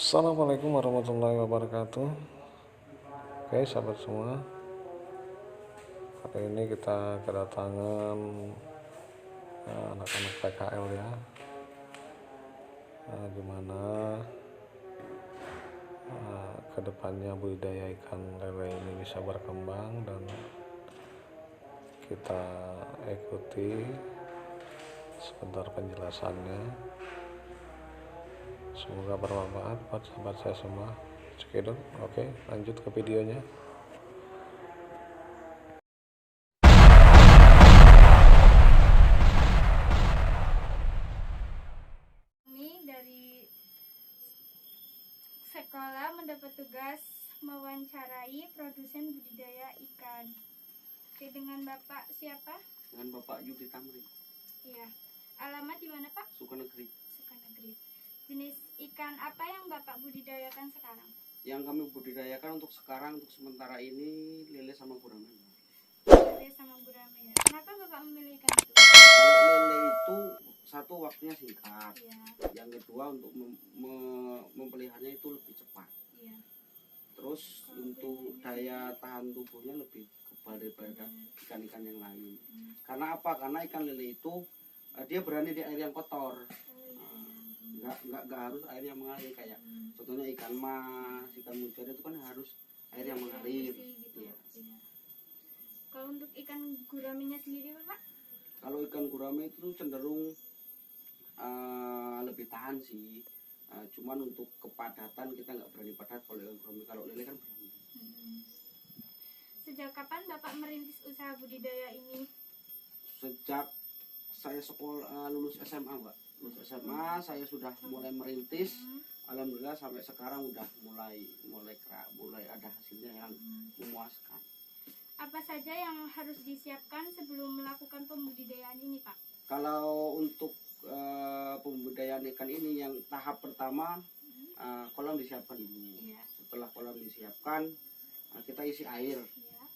Assalamualaikum warahmatullahi wabarakatuh. Oke sahabat semua, hari ini kita kedatangan anak-anak PKL ya, gimana kedepannya budidaya ikan lele ini bisa berkembang, dan kita ikuti sebentar penjelasannya. Semoga bermanfaat buat sahabat saya semua. Cekidot. Oke, lanjut ke videonya. Kami dari sekolah mendapat tugas mewawancarai produsen budidaya ikan. Oke, dengan Bapak siapa? Dengan Bapak Yudi Tamrin. Iya. Alamat di mana, Pak? Sukanegeri. Sukanegeri. Jenis ikan apa yang Bapak budidayakan sekarang? Yang kami budidayakan untuk sekarang, untuk sementara ini, lele sama gurame. Lele sama gurame. Kenapa Bapak memilih ikan itu? Kalau lele itu satu waktunya singkat, Iya. yang kedua untuk mempeliharanya itu lebih cepat. Iya. Terus untuk daya tahan tubuhnya lebih kebal daripada ikan-ikan yang lain. Karena apa? Karena ikan lele itu dia berani di air yang kotor. Nggak harus air yang mengalir, kayak contohnya ikan mas, ikan mujair itu kan harus air yang mengalir gitu. ya. Iya. Kalau untuk ikan guramenya sendiri, Pak? Kalau ikan gurame itu cenderung lebih tahan sih, cuman untuk kepadatan kita nggak berani padat. Kalau ikan gurame, kalau lele kan berani. Sejak kapan Bapak merintis usaha budidaya ini? Sejak saya sekolah lulus SMA, Mbak. Lulus SMA saya sudah mulai merintis. Alhamdulillah sampai sekarang udah mulai ada hasilnya yang memuaskan. Apa saja yang harus disiapkan sebelum melakukan pembudidayaan ini, Pak? Kalau untuk pembudidayaan ikan ini, yang tahap pertama kolam disiapkan dulu. Iya. Setelah kolam disiapkan, kita isi air. Iya.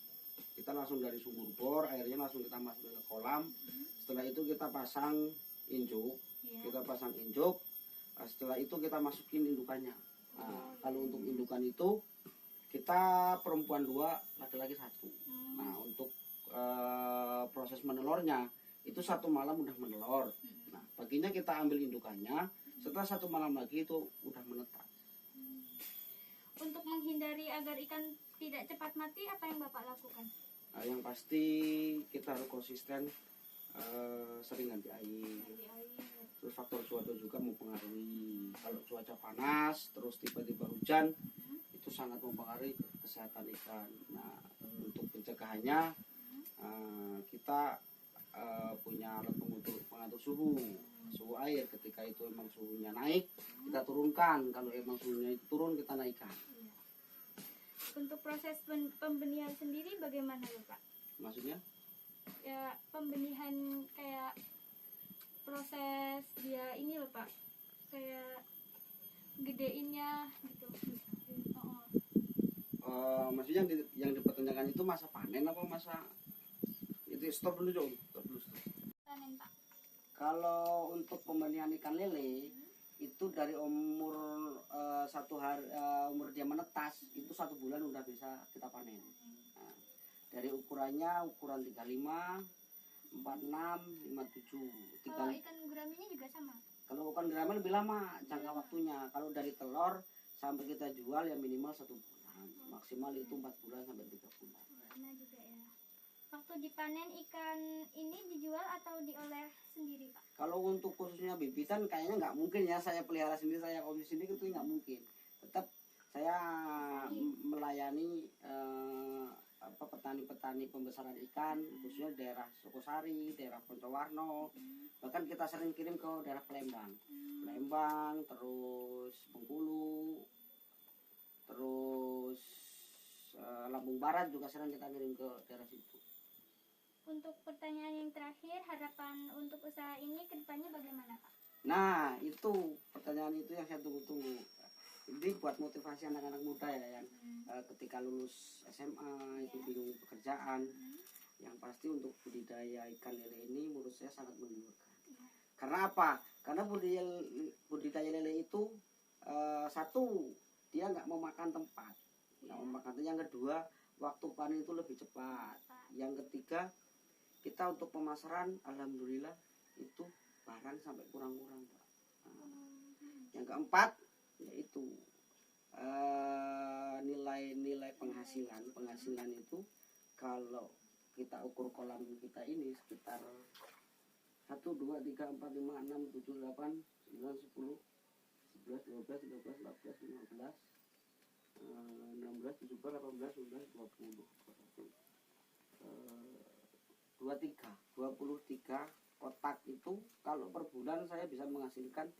Kita langsung dari sumur bor, airnya langsung kita masukin ke kolam. Setelah itu kita pasang injuk. Iya. Kita pasang injuk. Setelah itu kita masukin indukannya. Kalau untuk indukan itu kita perempuan 2, laki-laki 1. Nah, untuk proses menelurnya itu 1 malam udah menelur. Nah, paginya kita ambil indukannya. Setelah 1 malam lagi itu udah menetas. Untuk menghindari agar ikan tidak cepat mati, apa yang Bapak lakukan? Yang pasti kita harus konsisten, sering ganti air. Terus faktor cuaca juga mempengaruhi. Kalau cuaca panas terus tiba-tiba hujan, itu sangat mempengaruhi kesehatan ikan. Nah, untuk pencegahannya kita punya alat pengatur suhu air. Ketika itu emang suhunya naik, kita turunkan. Kalau emang suhunya itu turun, kita naikkan. Untuk proses pembenihan sendiri bagaimana, Pak? Maksudnya? Ya, pembenihan kayak proses dia ini loh, Pak. Kayak gedeinnya gitu. Maksudnya yang dipertanyakan itu masa panen apa masa itu? Stop dulu, Jom. Stop dulu. Panen, Pak. Kalau untuk pembenihan ikan lele itu dari umur umur dia menetas itu 1 bulan udah bisa kita panen. Nah, dari ukuran 35, 46, 57. Kalau ikan guramenya juga sama? Kalau ikan gurame lebih lama jangka waktunya. Kalau dari telur sampai kita jual ya minimal 1 bulan, maksimal itu 4 bulan sampai 3 bulan. Lama juga ya. Waktu dipanen ikan ini dijual atau diolah sendiri, Pak? Kalau untuk khususnya bibitan kayaknya nggak mungkin ya, saya pelihara sendiri, saya konsumsi sendiri itu nggak mungkin. Tetap saya melayani petani-petani pembesaran ikan, khususnya daerah Sukosari, daerah Poncowarno. Bahkan kita sering kirim ke daerah Palembang, terus Bengkulu, terus Lampung Barat juga sering kita kirim ke daerah situ. Untuk pertanyaan yang terakhir, harapan untuk usaha ini ke depannya bagaimana, Pak? Nah, itu pertanyaan itu yang saya tunggu-tunggu. Ini buat motivasi anak-anak muda ya, yang ketika lulus SMA itu bingung pekerjaan. Yang pasti untuk budidaya ikan lele ini menurut saya sangat menggiurkan. Karena apa? Karena budidaya lele itu satu, dia nggak mau makan tempat, nggak Iya. mau makan tempat. Yang kedua, waktu panen itu lebih cepat. Yang ketiga, kita untuk pemasaran alhamdulillah itu barang sampai kurang-kurang, Pak. Yang keempat yaitu nilai penghasilan itu kalau kita ukur kolam kita ini sekitar 1, 2, 3, 4, 5, 6, 7, 8, 9, 10, 11, 12, 13, 14, 15, 16, 17, 18, 19, 20, 23 kotak itu kalau per bulan saya bisa menghasilkan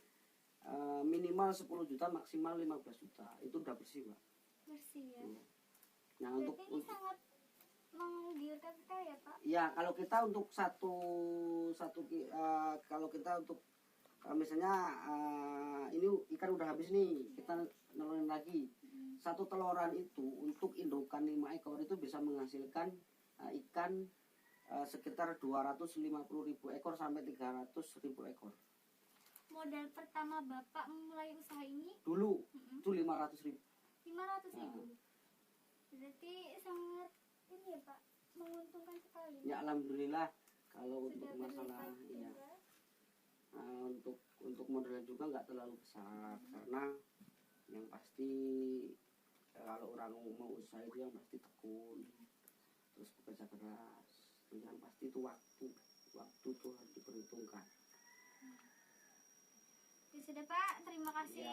minimal 10 juta, maksimal 15 juta. Itu udah bersih, Pak. Bersih ya. Iya. Nah, Berarti ini sangat menggiurkan kita ya Pak. ya kalau kita untuk kalau kita untuk misalnya ini ikan udah habis nih, kita nelorin lagi. Satu teloran itu untuk indukan 5 ekor itu bisa menghasilkan ikan sekitar 250.000 ekor sampai 300.000 ekor. Modal pertama Bapak memulai usaha ini Dulu itu 500.000. 500.000. Berarti sangat ini ya Pak, menguntungkan sekali. Ya alhamdulillah kalau untuk Sudah masalah berlipat ya juga. untuk modalnya juga nggak terlalu besar karena yang pasti kalau orang mau usaha itu yang pasti tekun, terus bekerja keras, terus yang pasti itu waktu tuh harus diperhitungkan. Ya sudah Pak, terima kasih Ya,